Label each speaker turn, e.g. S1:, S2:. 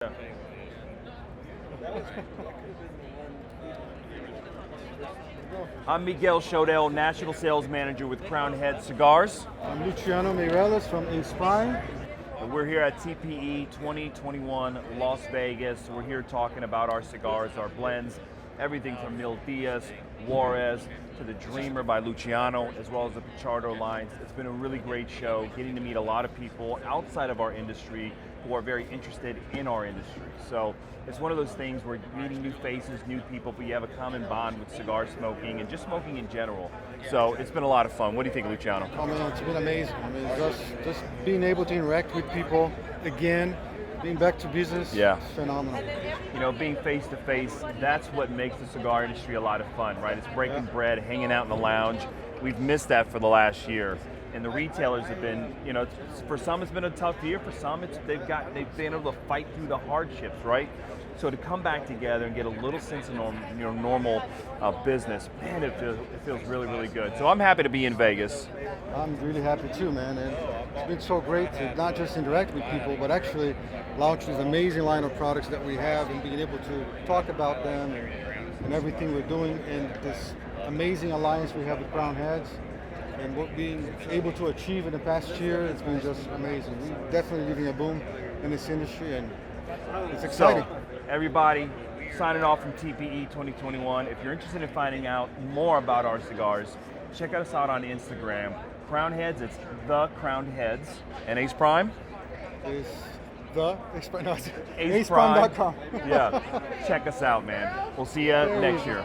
S1: Yeah. I'm Miguel Schoedel, National Sales Manager with Crown Head Cigars.
S2: I'm Luciano Meirelles from Ace Prime.
S1: And we're here at TPE 2021 Las Vegas. We're here talking about our cigars, our blends, everything from Mil Diaz, Juarez, to the Dreamer by Luciano, as well as the Pichardo lines. It's been a really great show, getting to meet a lot of people outside of our industry who are very interested in our industry. So it's one of those things where meeting new faces, new people, but you have a common bond with cigar smoking and just smoking in general. So it's been a lot of fun. What do you think, Luciano?
S2: I mean, it's been amazing. I mean, just being able to interact with people again, being back to business,
S1: Yeah.
S2: it's phenomenal.
S1: You know, being face to face, that's what makes the cigar industry a lot of fun, right? It's breaking bread, hanging out in the lounge. We've missed that for the last year. And the retailers have been, you know, for some it's been a tough year, for some they've been able to fight through the hardships, right? So to come back together and get a little sense of normal business, man, it feels really, really good. So I'm happy to be in Vegas.
S2: I'm really happy too, man. And it's been so great to not just interact with people, but actually launch this amazing line of products that we have and being able to talk about them and everything we're doing and this amazing alliance we have with Crown Heads. And what being able to achieve in the past year, it's been just amazing. We're definitely living a boom in this industry, and it's exciting.
S1: So, everybody, signing off from TPE 2021. If you're interested in finding out more about our cigars, check us out on Instagram. Crown Heads, it's the Crown Heads. And Ace Prime?
S2: Is the
S1: AcePrime.com.
S2: AcePrime.com.
S1: Yeah, check us out, man. We'll see you next year.